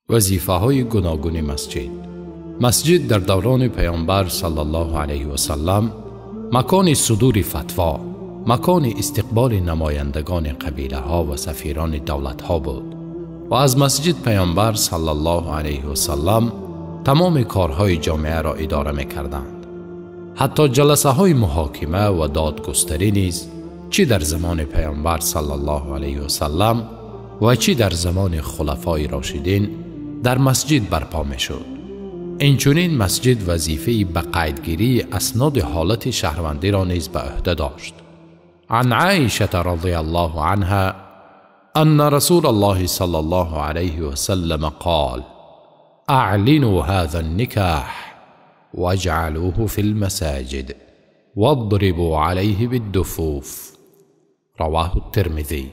وظیفه‌های گوناگون مسجد. مسجد در دوران پیامبر صلی الله علیه و سلم مکان صدور فتوا، مکان استقبال نمایندگان قبیله‌ها و سفیران دولت‌ها بود و از مسجد پیامبر صلی الله علیه و سلم تمام کارهای جامعه را اداره مکردند. حتی جلسه‌های مُحاکمه و دادگستری نیز چی در زمان پیامبر صلی الله علیه و سلم و چی در زمان خلفائی راشدین در مسجد برپا میشد. انچونین مسجد وظیفه‌ای به قیدگیری اسناد حالت شهروندی را نیز به عهده داشت. عن عایشه رضی الله عنها ان رسول الله صلی الله علیه و سلم قال: اعلنوا هذا النکاح واجعلوه في المساجد واضربوا عليه بالدفوف. رواه الترمذی.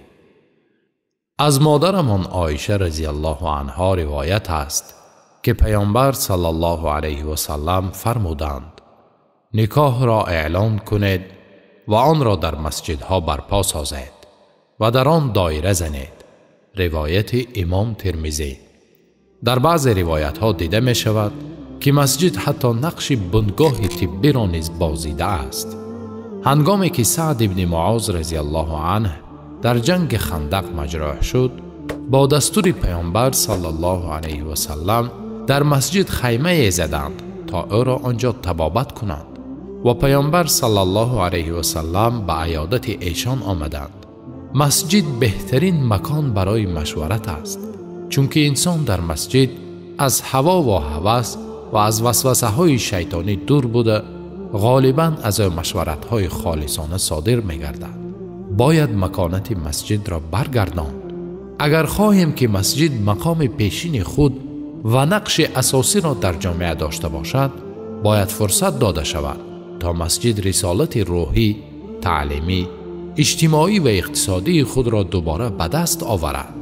از مادرمان عایشه رضی الله عنها روایت است که پیامبر صلی الله علیه و سلم فرمودند: نکاح را اعلان کنید و آن را در مسجدها برپا سازید و در آن دایره زنید. روایت امام ترمذی. در بعض روایت ها دیده می شود که مسجد حتی نقش بنگاه طبی را نیز بازیده است. هنگامی که سعد بن معاذ رضی الله عنه در جنگ خندق مجروح شد، با دستور پیامبر صلی الله علیه و سلم در مسجد خیمه زدند تا او را آنجا طبابت کنند و پیامبر صلی الله علیه و سلم به عیادت ایشان آمدند. مسجد بهترین مکان برای مشورت است، چون که انسان در مسجد از هوا و هوس و از وسوسه های شیطانی دور بوده غالباً از مشورت های خالصانه صادر می گردد. باید مکانت مسجد را برگرداند. اگر خواهیم که مسجد مقام پیشین خود و نقش اساسی را در جامعه داشته باشد، باید فرصت داده شود تا مسجد رسالت روحی، تعلیمی، اجتماعی و اقتصادی خود را دوباره به دست آورد.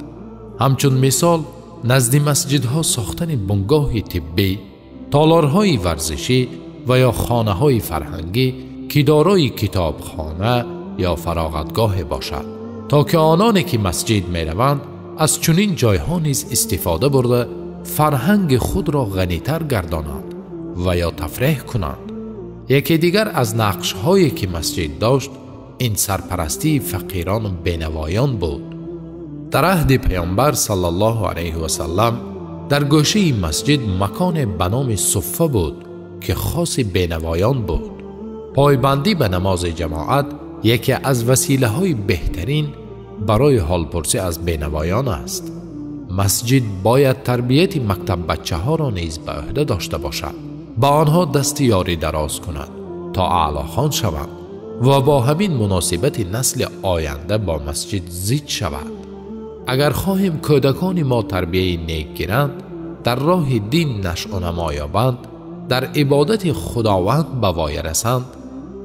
همچون مثال نزد مسجدها ساختن بنگاه طبی، تالارهای ورزشی و یا خانه‌های فرهنگی که دارای کتابخانه یا فراغتگاه باشد، تا که آنانی که مسجد می‌روند از چنین جایها نیز استفاده برده فرهنگ خود را غنی‌تر گردانند و یا تفریح کنند. یکی دیگر از نقش‌هایی که مسجد داشت این سرپرستی فقیران و بینوایان بود. در عهد پیامبر صلی الله علیه و سلم در گوشه مسجد مکان به نام صفه بود که خاص بینوایان بود. پایبندی به نماز جماعت یکی از وسیله‌های بهترین برای حالپرسی از بینوایان است. مسجد باید تربیت مکتب بچه‌ها را نیز به عهده داشته باشد، با آنها دست یاری دراز کند تا اعلاخوان شوند و با همین مناسبت نسل آینده با مسجد زیج شود. اگر خواهیم کودکان ما تربیت نیک گیرند، در راه دین نشأ و نما یابند، در عبادت خداوند به وای رسند،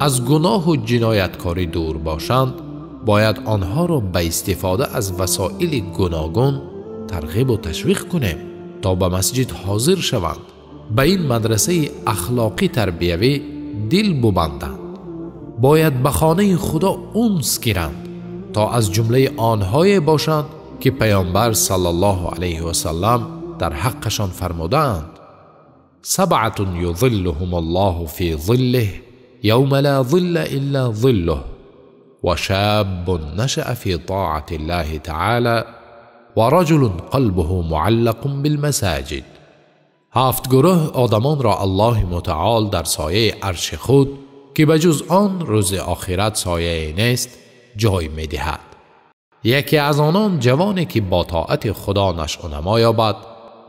از گناه و جنایتکاری دور باشند، باید آنها را به استفاده از وسایل گوناگون ترغیب و تشویق کنیم تا به مسجد حاضر شوند، به این مدرسه اخلاقی تربیوی دل ببندند. باید به خانه خدا انس گیرند تا از جمله آنهای باشند که پیامبر صلی الله علیه و سلم در حقشان فرمودند: سبعة یظلهم الله فی ظله یوم لا ظل الا ظله و شاب نشأ فی طاعة الله تعالی و رجل قلبه معلق بالمساجد. 7 گروه آدمان را الله متعال در سایه عرش خود که بجز آن روز آخرت سایه نیست جای می دهد. یکی از آنان جوانی که با طاعت خدا نشأ و نما یابد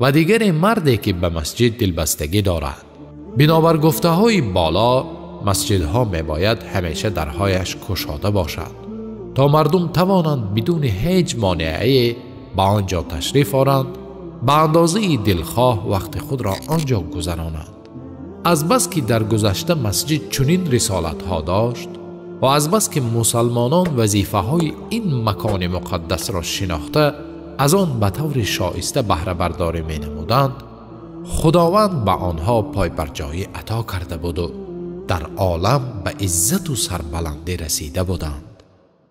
و دیگر مردی که به مسجد دلبستگی دارد. بنابر گفته های بالا مسجدها می باید همیشه درهایش گشاده باشد تا مردم توانند بدون هیچ مانعی به آنجا تشریف آورند، به اندازه دلخواه وقت خود را آنجا گذرانند. از بس که در گذشته مسجد چنین رسالت ها داشت و از بس که مسلمانان وظیفه های این مکان مقدس را شناخته از آن به طور شایسته بهره برداری می نمودند، خداوند به آنها پای برجایی عطا کرده بود و در عالم به عزت و سربلندی رسیده بودند.